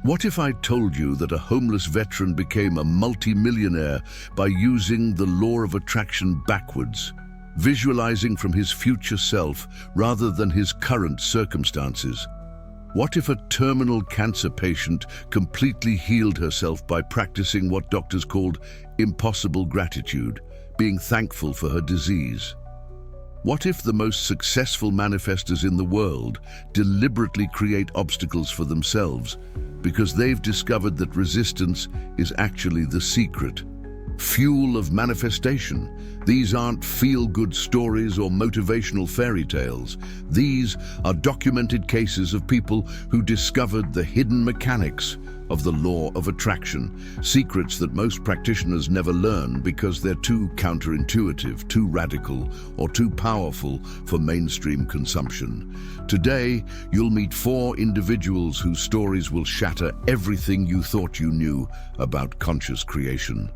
What if I told you that a homeless veteran became a multimillionaire by using the law of attraction backwards, visualizing from his future self rather than his current circumstances? What if a terminal cancer patient completely healed herself by practicing what doctors called impossible gratitude, being thankful for her disease? What if the most successful manifestors in the world deliberately create obstacles for themselves because they've discovered that resistance is actually the secret fuel of manifestation? These aren't feel-good stories or motivational fairy tales. These are documented cases of people who discovered the hidden mechanics of the law of attraction, secrets that most practitioners never learn because they're too counterintuitive, too radical, or too powerful for mainstream consumption. Today, you'll meet 4 individuals whose stories will shatter everything you thought you knew about conscious creation.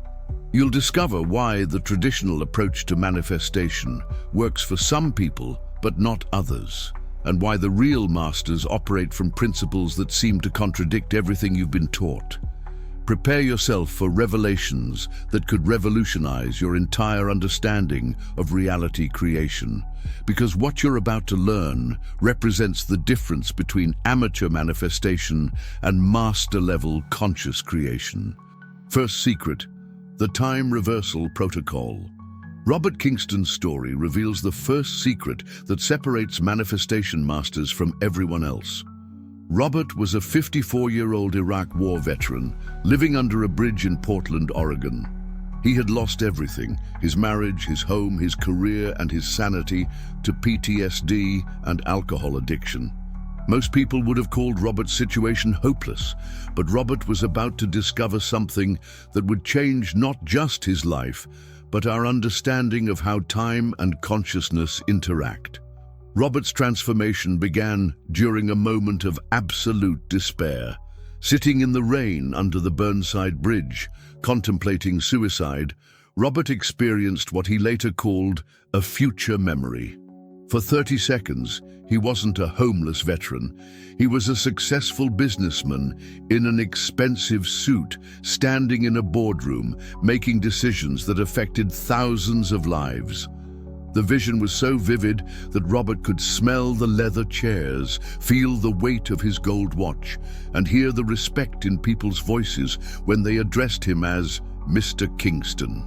You'll discover why the traditional approach to manifestation works for some people but not others, and why the real masters operate from principles that seem to contradict everything you've been taught. Prepare yourself for revelations that could revolutionize your entire understanding of reality creation, because what you're about to learn represents the difference between amateur manifestation and master-level conscious creation. First secret: the time reversal protocol. Robert Kingston's story reveals the first secret that separates manifestation masters from everyone else. Robert was a 54-year-old Iraq War veteran living under a bridge in Portland, Oregon. He had lost everything: his marriage, his home, his career, and his sanity to PTSD and alcohol addiction. Most people would have called Robert's situation hopeless, but Robert was about to discover something that would change not just his life, but our understanding of how time and consciousness interact. Robert's transformation began during a moment of absolute despair. Sitting in the rain under the Burnside Bridge, contemplating suicide, Robert experienced what he later called a future memory. For 30 seconds, he wasn't a homeless veteran. He was a successful businessman in an expensive suit, standing in a boardroom, making decisions that affected thousands of lives. The vision was so vivid that Robert could smell the leather chairs, feel the weight of his gold watch, and hear the respect in people's voices when they addressed him as Mr. Kingston.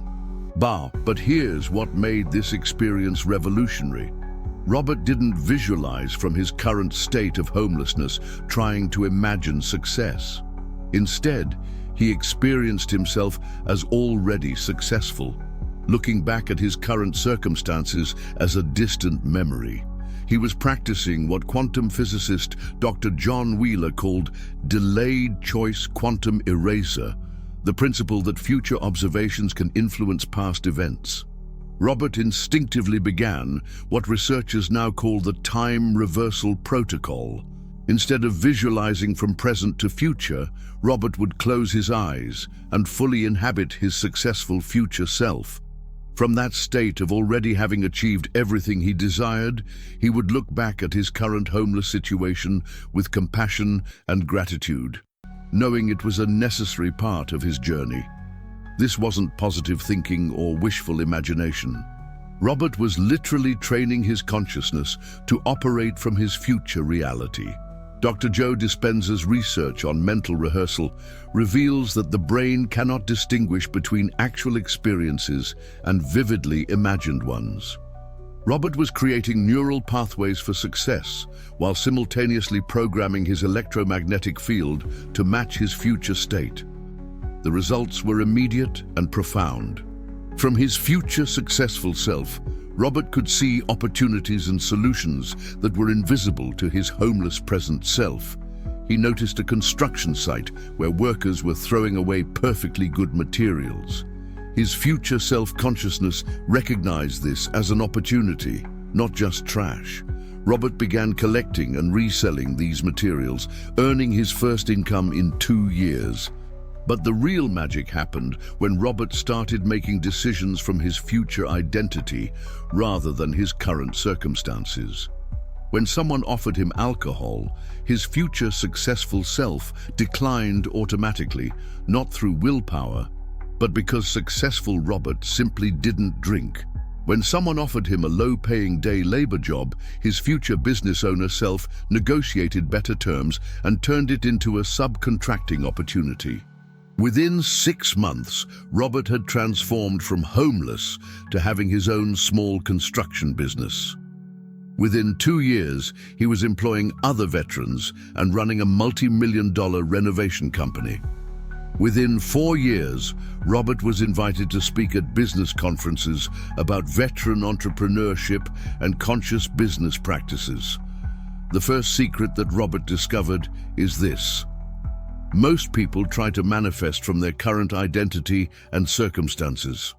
But here's what made this experience revolutionary. Robert didn't visualize from his current state of homelessness, trying to imagine success. Instead, he experienced himself as already successful, looking back at his current circumstances as a distant memory. He was practicing what quantum physicist Dr. John Wheeler called delayed choice quantum eraser, the principle that future observations can influence past events. Robert instinctively began what researchers now call the time reversal protocol. Instead of visualizing from present to future, Robert would close his eyes and fully inhabit his successful future self. From that state of already having achieved everything he desired, he would look back at his current homeless situation with compassion and gratitude, knowing it was a necessary part of his journey. This wasn't positive thinking or wishful imagination. Robert was literally training his consciousness to operate from his future reality. Dr. Joe Dispenza's research on mental rehearsal reveals that the brain cannot distinguish between actual experiences and vividly imagined ones. Robert was creating neural pathways for success while simultaneously programming his electromagnetic field to match his future state. The results were immediate and profound. From his future successful self, Robert could see opportunities and solutions that were invisible to his homeless present self. He noticed a construction site where workers were throwing away perfectly good materials. His future self-consciousness recognized this as an opportunity, not just trash. Robert began collecting and reselling these materials, earning his first income in 2 years. But the real magic happened when Robert started making decisions from his future identity rather than his current circumstances. When someone offered him alcohol, his future successful self declined automatically, not through willpower, but because successful Robert simply didn't drink. When someone offered him a low-paying day labor job, his future business owner self negotiated better terms and turned it into a subcontracting opportunity. Within 6 months, Robert had transformed from homeless to having his own small construction business. Within 2 years, he was employing other veterans and running a multi-million-dollar renovation company. Within 4 years, Robert was invited to speak at business conferences about veteran entrepreneurship and conscious business practices. The first secret that Robert discovered is this: most people try to manifest from their current identity and circumstances.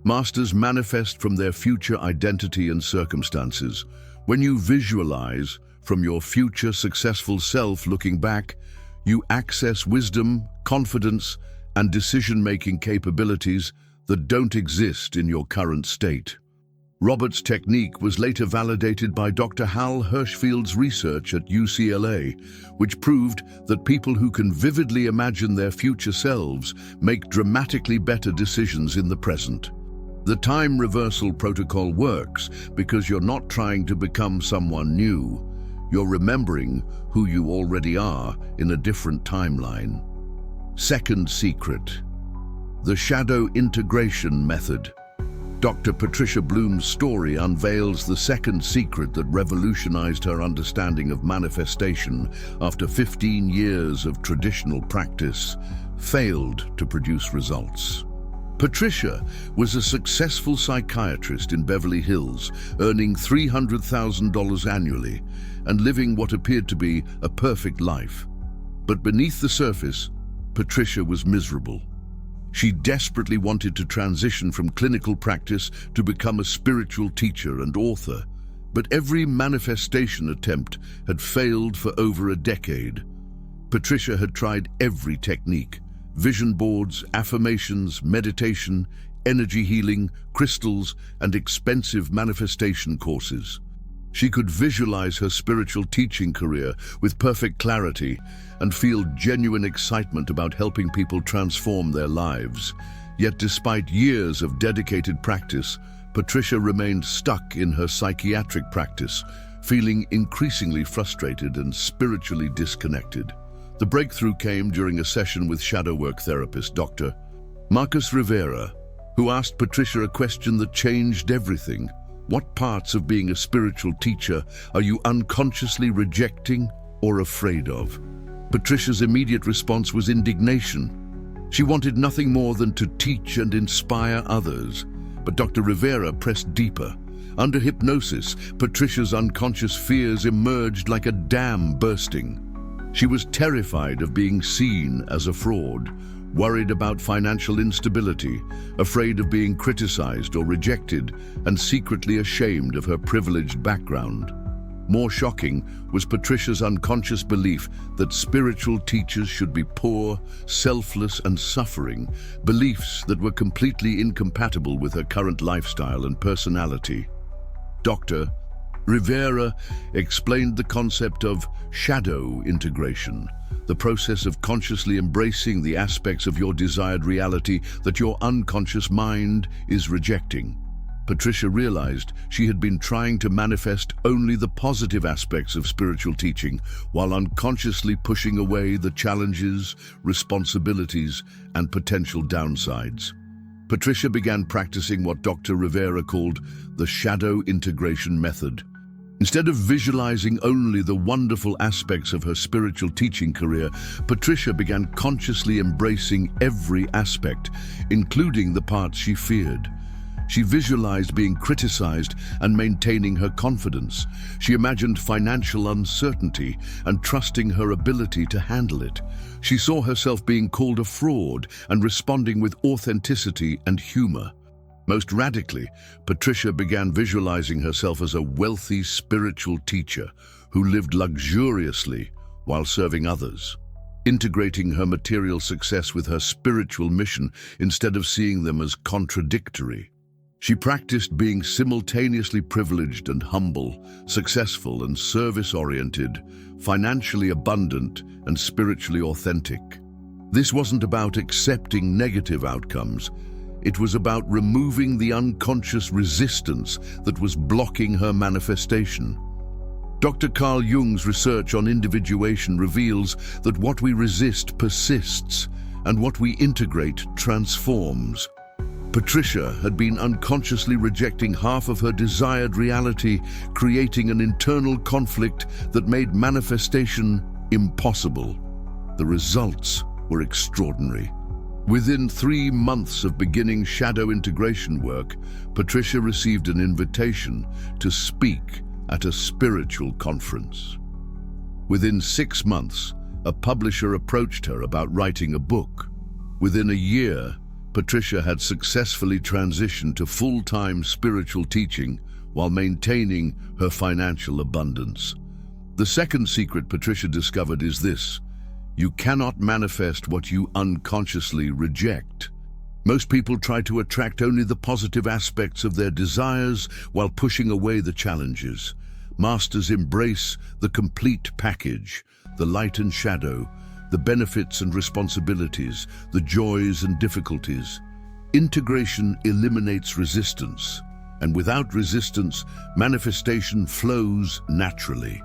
Masters manifest from their future identity and circumstances. When you visualize from your future successful self looking back, you access wisdom, confidence, and decision-making capabilities that don't exist in your current state. Robert's technique was later validated by Dr. Hal Hershfield's research at UCLA, which proved that people who can vividly imagine their future selves make dramatically better decisions in the present. The time reversal protocol works because you're not trying to become someone new. You're remembering who you already are in a different timeline. Second secret: the shadow integration method. Dr. Patricia Bloom's story unveils the second secret that revolutionized her understanding of manifestation after 15 years of traditional practice failed to produce results. Patricia was a successful psychiatrist in Beverly Hills, earning $300,000 annually and living what appeared to be a perfect life. But beneath the surface, Patricia was miserable. She desperately wanted to transition from clinical practice to become a spiritual teacher and author, but every manifestation attempt had failed for over a decade. Patricia had tried every technique: vision boards, affirmations, meditation, energy healing, crystals, and expensive manifestation courses. She could visualize her spiritual teaching career with perfect clarity and feel genuine excitement about helping people transform their lives. Yet despite years of dedicated practice, Patricia remained stuck in her psychiatric practice, feeling increasingly frustrated and spiritually disconnected. The breakthrough came during a session with shadow work therapist Dr. Marcus Rivera, who asked Patricia a question that changed everything. What parts of being a spiritual teacher are you unconsciously rejecting or afraid of? Patricia's immediate response was indignation. She wanted nothing more than to teach and inspire others. But Dr. Rivera pressed deeper. Under hypnosis, Patricia's unconscious fears emerged like a dam bursting. She was terrified of being seen as a fraud, worried about financial instability, afraid of being criticized or rejected, and secretly ashamed of her privileged background. More shocking was Patricia's unconscious belief that spiritual teachers should be poor, selfless, and suffering, beliefs that were completely incompatible with her current lifestyle and personality. Dr. Rivera explained the concept of shadow integration, the process of consciously embracing the aspects of your desired reality that your unconscious mind is rejecting. Patricia realized she had been trying to manifest only the positive aspects of spiritual teaching while unconsciously pushing away the challenges, responsibilities, and potential downsides. Patricia began practicing what Dr. Rivera called the shadow integration method. Instead of visualizing only the wonderful aspects of her spiritual teaching career, Patricia began consciously embracing every aspect, including the parts she feared. She visualized being criticized and maintaining her confidence. She imagined financial uncertainty and trusting her ability to handle it. She saw herself being called a fraud and responding with authenticity and humor. Most radically, Patricia began visualizing herself as a wealthy spiritual teacher who lived luxuriously while serving others, integrating her material success with her spiritual mission instead of seeing them as contradictory. She practiced being simultaneously privileged and humble, successful and service-oriented, financially abundant and spiritually authentic. This wasn't about accepting negative outcomes. It was about removing the unconscious resistance that was blocking her manifestation. Dr. Carl Jung's research on individuation reveals that what we resist persists, and what we integrate transforms. Patricia had been unconsciously rejecting half of her desired reality, creating an internal conflict that made manifestation impossible. The results were extraordinary. Within 3 months of beginning shadow integration work, Patricia received an invitation to speak at a spiritual conference. Within 6 months, a publisher approached her about writing a book. Within a year, Patricia had successfully transitioned to full-time spiritual teaching while maintaining her financial abundance. The second secret Patricia discovered is this: you cannot manifest what you unconsciously reject. Most people try to attract only the positive aspects of their desires while pushing away the challenges. Masters embrace the complete package, the light and shadow, the benefits and responsibilities, the joys and difficulties. Integration eliminates resistance, and without resistance, manifestation flows naturally.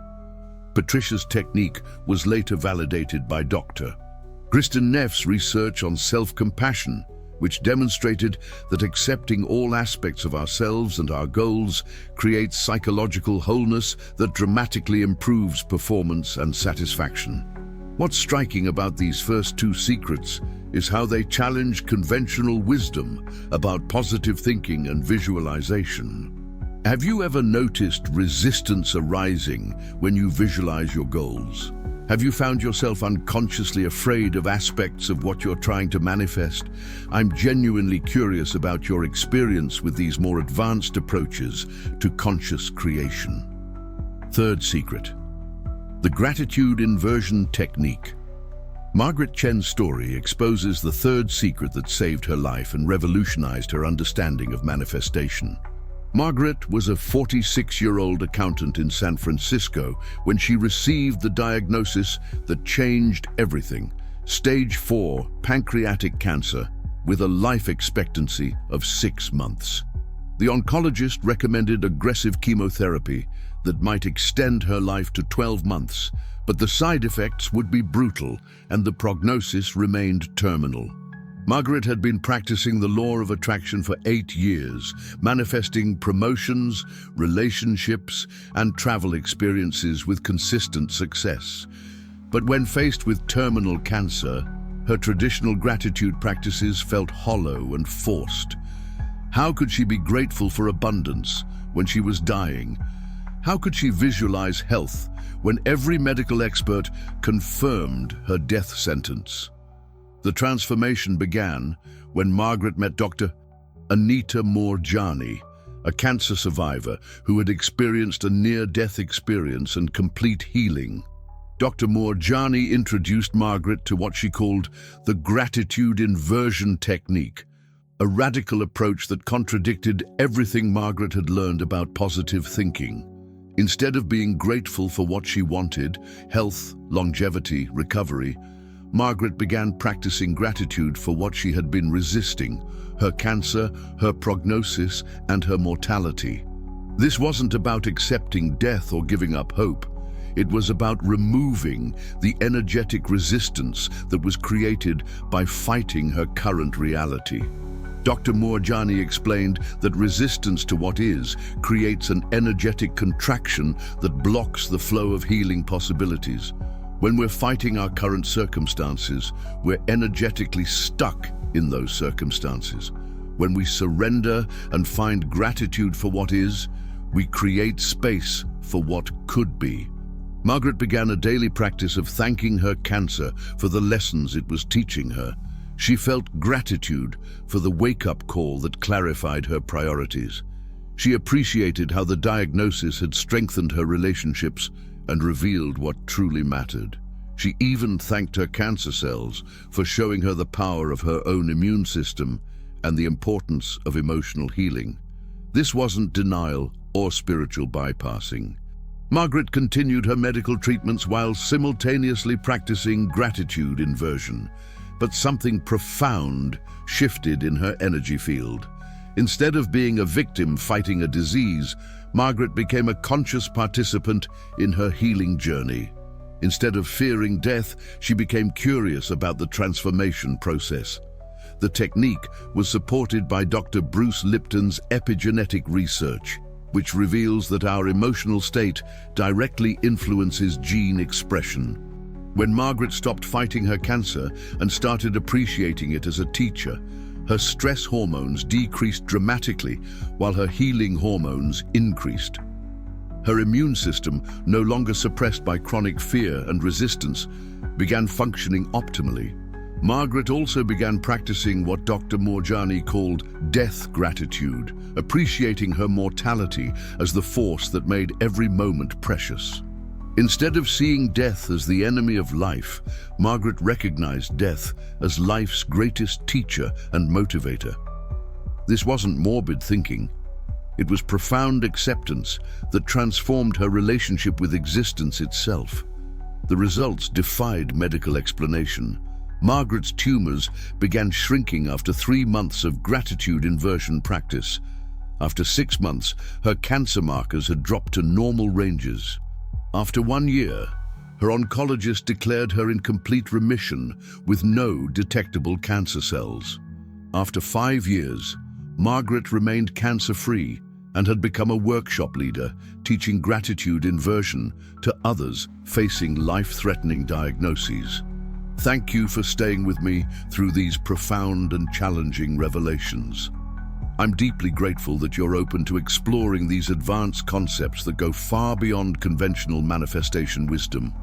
Patricia's technique was later validated by Dr. Kristin Neff's research on self-compassion, which demonstrated that accepting all aspects of ourselves and our goals creates psychological wholeness that dramatically improves performance and satisfaction. What's striking about these first 2 secrets is how they challenge conventional wisdom about positive thinking and visualization. Have you ever noticed resistance arising when you visualize your goals? Have you found yourself unconsciously afraid of aspects of what you're trying to manifest? I'm genuinely curious about your experience with these more advanced approaches to conscious creation. Third secret: the gratitude inversion technique. Margaret Chen's story exposes the third secret that saved her life and revolutionized her understanding of manifestation. Margaret was a 46-year-old accountant in San Francisco when she received the diagnosis that changed everything: stage 4 pancreatic cancer with a life expectancy of 6 months. The oncologist recommended aggressive chemotherapy that might extend her life to 12 months, but the side effects would be brutal and the prognosis remained terminal. Margaret had been practicing the law of attraction for 8 years, manifesting promotions, relationships, and travel experiences with consistent success. But when faced with terminal cancer, her traditional gratitude practices felt hollow and forced. How could she be grateful for abundance when she was dying? How could she visualize health when every medical expert confirmed her death sentence? The transformation began when Margaret met Dr. Anita Moorjani, a cancer survivor who had experienced a near-death experience and complete healing. Dr. Moorjani introduced Margaret to what she called the gratitude inversion technique, a radical approach that contradicted everything Margaret had learned about positive thinking. Instead of being grateful for what she wanted, health, longevity, recovery, Margaret began practicing gratitude for what she had been resisting: her cancer, her prognosis, and her mortality. This wasn't about accepting death or giving up hope. It was about removing the energetic resistance that was created by fighting her current reality. Dr. Moorjani explained that resistance to what is creates an energetic contraction that blocks the flow of healing possibilities. When we're fighting our current circumstances, we're energetically stuck in those circumstances. When we surrender and find gratitude for what is, we create space for what could be. Margaret began a daily practice of thanking her cancer for the lessons it was teaching her. She felt gratitude for the wake-up call that clarified her priorities. She appreciated how the diagnosis had strengthened her relationships and revealed what truly mattered. She even thanked her cancer cells for showing her the power of her own immune system and the importance of emotional healing. This wasn't denial or spiritual bypassing. Margaret continued her medical treatments while simultaneously practicing gratitude inversion. But something profound shifted in her energy field. Instead of being a victim fighting a disease, Margaret became a conscious participant in her healing journey. Instead of fearing death, she became curious about the transformation process. The technique was supported by Dr. Bruce Lipton's epigenetic research, which reveals that our emotional state directly influences gene expression. When Margaret stopped fighting her cancer and started appreciating it as a teacher, her stress hormones decreased dramatically while her healing hormones increased. Her immune system, no longer suppressed by chronic fear and resistance, began functioning optimally. Margaret also began practicing what Dr. Moorjani called death gratitude, appreciating her mortality as the force that made every moment precious. Instead of seeing death as the enemy of life, Margaret recognized death as life's greatest teacher and motivator. This wasn't morbid thinking. It was profound acceptance that transformed her relationship with existence itself. The results defied medical explanation. Margaret's tumors began shrinking after 3 months of gratitude inversion practice. After 6 months, her cancer markers had dropped to normal ranges. After 1 year, her oncologist declared her in complete remission with no detectable cancer cells. After 5 years, Margaret remained cancer-free and had become a workshop leader, teaching gratitude inversion to others facing life-threatening diagnoses. Thank you for staying with me through these profound and challenging revelations. I'm deeply grateful that you're open to exploring these advanced concepts that go far beyond conventional manifestation wisdom.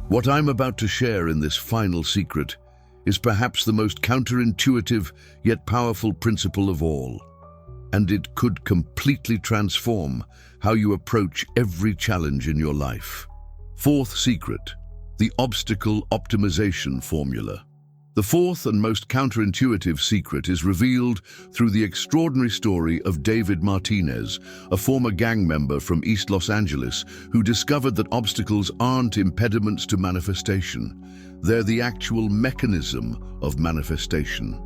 What I'm about to share in this final secret is perhaps the most counterintuitive yet powerful principle of all, and it could completely transform how you approach every challenge in your life. Fourth secret, the obstacle optimization formula. The fourth and most counterintuitive secret is revealed through the extraordinary story of David Martinez, a former gang member from East Los Angeles who discovered that obstacles aren't impediments to manifestation. They're the actual mechanism of manifestation.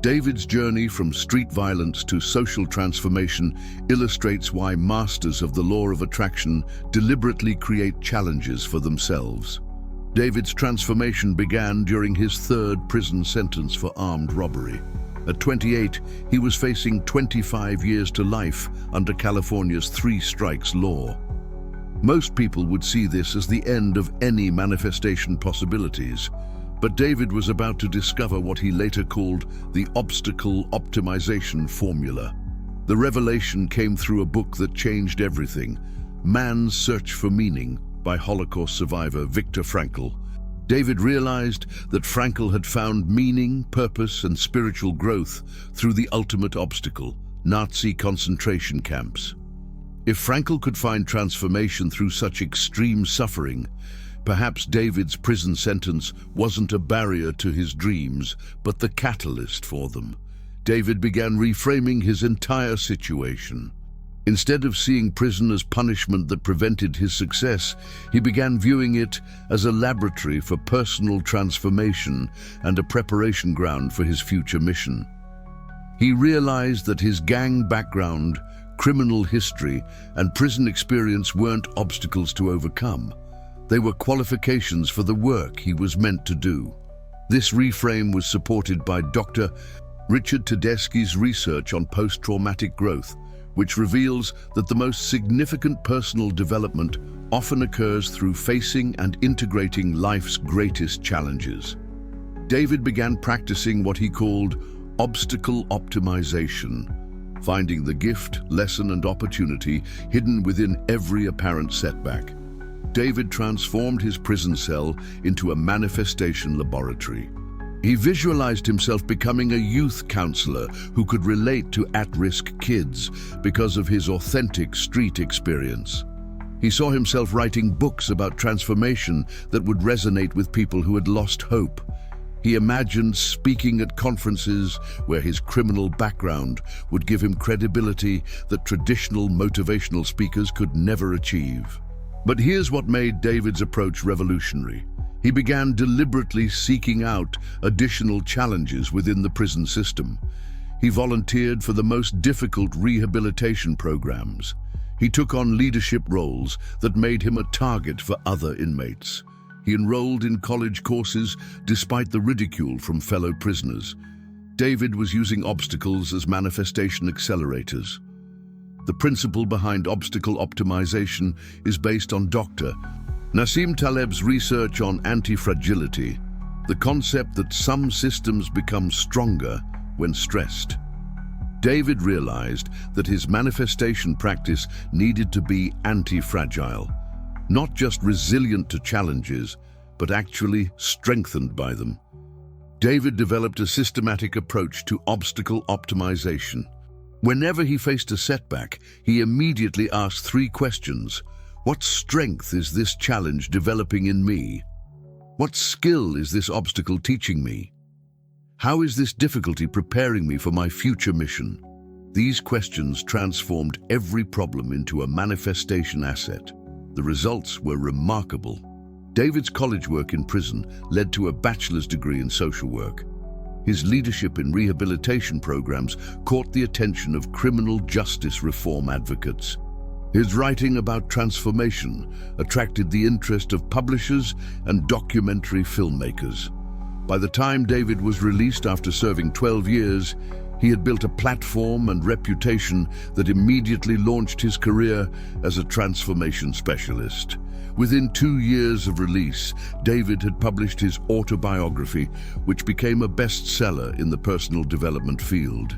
David's journey from street violence to social transformation illustrates why masters of the law of attraction deliberately create challenges for themselves. David's transformation began during his 3rd prison sentence for armed robbery. At 28, he was facing 25 years to life under California's 3 strikes law. Most people would see this as the end of any manifestation possibilities, but David was about to discover what he later called the obstacle optimization formula. The revelation came through a book that changed everything, Man's Search for Meaning, by Holocaust survivor Viktor Frankl. David realized that Frankl had found meaning, purpose, and spiritual growth through the ultimate obstacle, Nazi concentration camps. If Frankl could find transformation through such extreme suffering, perhaps David's prison sentence wasn't a barrier to his dreams, but the catalyst for them. David began reframing his entire situation. Instead of seeing prison as punishment that prevented his success, he began viewing it as a laboratory for personal transformation and a preparation ground for his future mission. He realized that his gang background, criminal history, and prison experience weren't obstacles to overcome. They were qualifications for the work he was meant to do. This reframe was supported by Dr. Richard Tedeschi's research on post-traumatic growth, which reveals that the most significant personal development often occurs through facing and integrating life's greatest challenges. David began practicing what he called obstacle optimization, finding the gift, lesson, and opportunity hidden within every apparent setback. David transformed his prison cell into a manifestation laboratory. He visualized himself becoming a youth counselor who could relate to at-risk kids because of his authentic street experience. He saw himself writing books about transformation that would resonate with people who had lost hope. He imagined speaking at conferences where his criminal background would give him credibility that traditional motivational speakers could never achieve. But here's what made David's approach revolutionary. He began deliberately seeking out additional challenges within the prison system. He volunteered for the most difficult rehabilitation programs. He took on leadership roles that made him a target for other inmates. He enrolled in college courses despite the ridicule from fellow prisoners. David was using obstacles as manifestation accelerators. The principle behind obstacle optimization is based on Dr. Nassim Taleb's research on anti-fragility, the concept that some systems become stronger when stressed. David realized that his manifestation practice needed to be anti-fragile, not just resilient to challenges, but actually strengthened by them. David developed a systematic approach to obstacle optimization. Whenever he faced a setback, he immediately asked three questions. What strength is this challenge developing in me? What skill is this obstacle teaching me? How is this difficulty preparing me for my future mission? These questions transformed every problem into a manifestation asset. The results were remarkable. David's college work in prison led to a bachelor's degree in social work. His leadership in rehabilitation programs caught the attention of criminal justice reform advocates. His writing about transformation attracted the interest of publishers and documentary filmmakers. By the time David was released after serving 12 years, he had built a platform and reputation that immediately launched his career as a transformation specialist. Within 2 years of release, David had published his autobiography, which became a bestseller in the personal development field.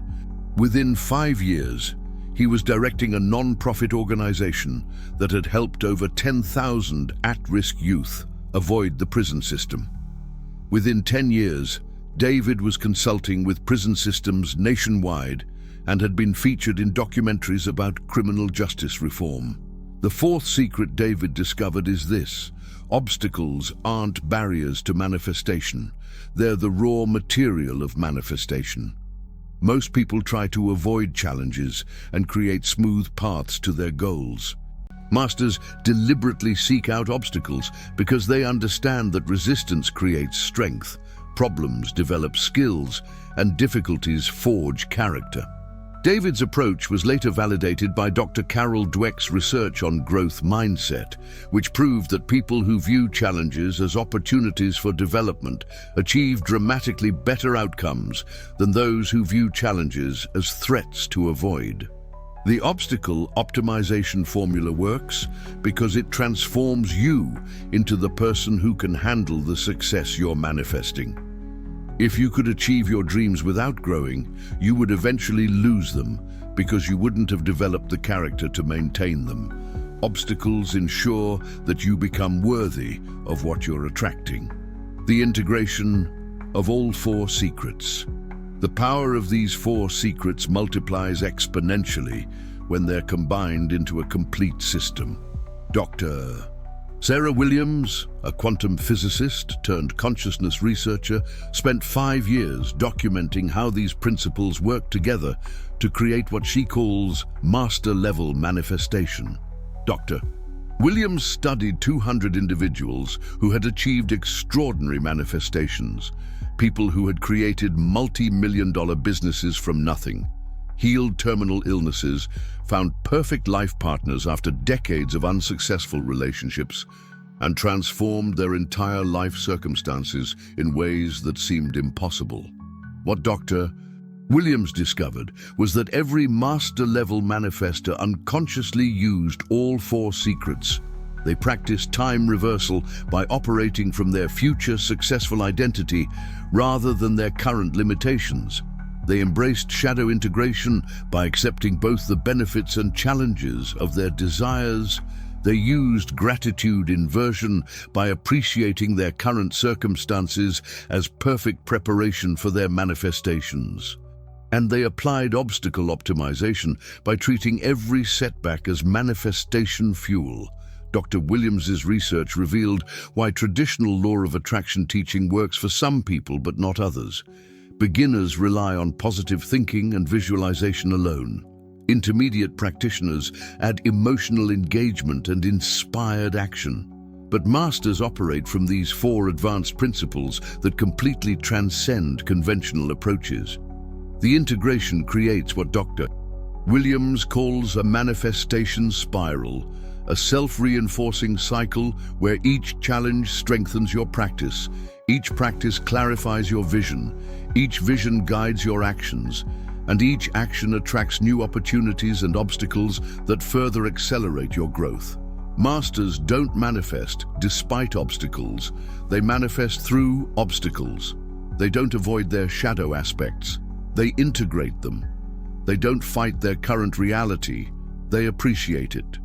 Within 5 years, he was directing a non-profit organization that had helped over 10,000 at-risk youth avoid the prison system. Within 10 years, David was consulting with prison systems nationwide and had been featured in documentaries about criminal justice reform. The fourth secret David discovered is this: obstacles aren't barriers to manifestation. They're the raw material of manifestation. Most people try to avoid challenges and create smooth paths to their goals. Masters deliberately seek out obstacles because they understand that resistance creates strength, problems develop skills, and difficulties forge character. David's approach was later validated by Dr. Carol Dweck's research on growth mindset, which proved that people who view challenges as opportunities for development achieve dramatically better outcomes than those who view challenges as threats to avoid. The obstacle optimization formula works because it transforms you into the person who can handle the success you're manifesting. If you could achieve your dreams without growing, you would eventually lose them because you wouldn't have developed the character to maintain them. Obstacles ensure that you become worthy of what you're attracting. The integration of all four secrets. The power of these four secrets multiplies exponentially when they're combined into a complete system. Dr. Sarah Williams, a quantum physicist turned consciousness researcher, spent 5 years documenting how these principles work together to create what she calls master-level manifestation. Dr. Williams studied 200 individuals who had achieved extraordinary manifestations, people who had created multi-million-dollar businesses from nothing, healed terminal illnesses, found perfect life partners after decades of unsuccessful relationships, and transformed their entire life circumstances in ways that seemed impossible. What Dr. Williams discovered was that every master-level manifestor unconsciously used all four secrets. They practiced time reversal by operating from their future successful identity rather than their current limitations. They embraced shadow integration by accepting both the benefits and challenges of their desires. They used gratitude inversion by appreciating their current circumstances as perfect preparation for their manifestations. And they applied obstacle optimization by treating every setback as manifestation fuel. Dr. Williams's research revealed why traditional law of attraction teaching works for some people but not others. Beginners rely on positive thinking and visualization alone. Intermediate practitioners add emotional engagement and inspired action. But masters operate from these 4 advanced principles that completely transcend conventional approaches. The integration creates what Dr. Williams calls a manifestation spiral, a self-reinforcing cycle where each challenge strengthens your practice, each practice clarifies your vision, each vision guides your actions, and each action attracts new opportunities and obstacles that further accelerate your growth. Masters don't manifest despite obstacles, they manifest through obstacles. They don't avoid their shadow aspects, they integrate them. They don't fight their current reality, they appreciate it.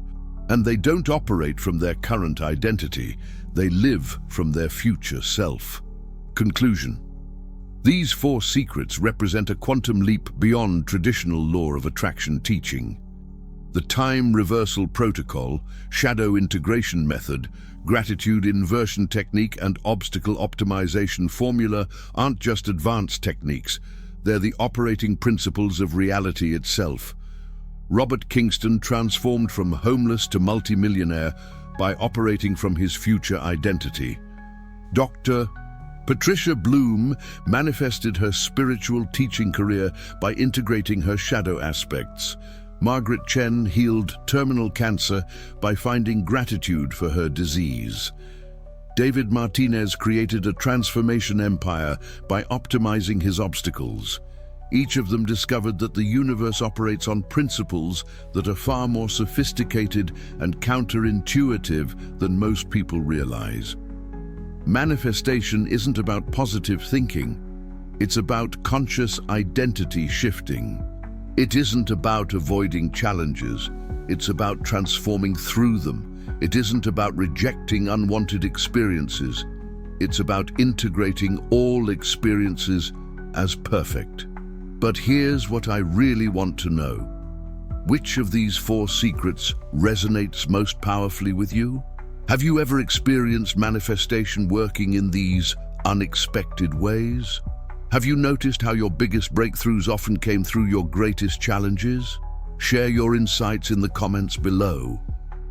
And they don't operate from their current identity, they live from their future self. Conclusion. These 4 secrets represent a quantum leap beyond traditional law of attraction teaching. The time reversal protocol, shadow integration method, gratitude inversion technique, and obstacle optimization formula aren't just advanced techniques, they're the operating principles of reality itself. Robert Kingston transformed from homeless to multimillionaire by operating from his future identity. Dr. Patricia Bloom manifested her spiritual teaching career by integrating her shadow aspects. Margaret Chen healed terminal cancer by finding gratitude for her disease. David Martinez created a transformation empire by optimizing his obstacles. Each of them discovered that the universe operates on principles that are far more sophisticated and counterintuitive than most people realize. Manifestation isn't about positive thinking. It's about conscious identity shifting. It isn't about avoiding challenges. It's about transforming through them. It isn't about rejecting unwanted experiences. It's about integrating all experiences as perfect. But here's what I really want to know. Which of these 4 secrets resonates most powerfully with you? Have you ever experienced manifestation working in these unexpected ways? Have you noticed how your biggest breakthroughs often came through your greatest challenges? Share your insights in the comments below.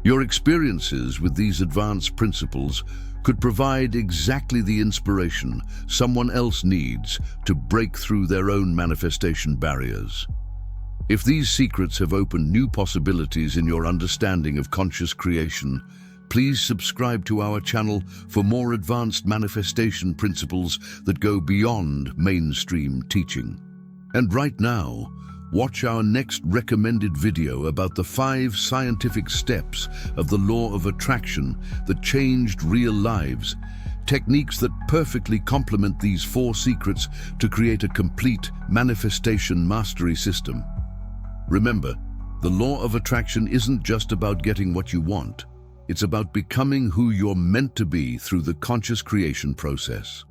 Your experiences with these advanced principles could provide exactly the inspiration someone else needs to break through their own manifestation barriers. If these secrets have opened new possibilities in your understanding of conscious creation, please subscribe to our channel for more advanced manifestation principles that go beyond mainstream teaching. And right now, watch our next recommended video about the 5 scientific steps of the law of attraction that changed real lives, techniques that perfectly complement these 4 secrets to create a complete manifestation mastery system. Remember, the law of attraction isn't just about getting what you want. It's about becoming who you're meant to be through the conscious creation process.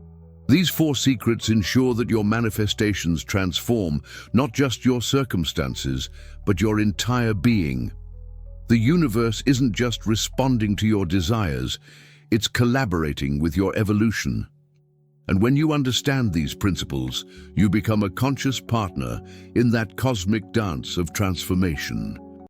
These 4 secrets ensure that your manifestations transform not just your circumstances, but your entire being. The universe isn't just responding to your desires, it's collaborating with your evolution. And when you understand these principles, you become a conscious partner in that cosmic dance of transformation.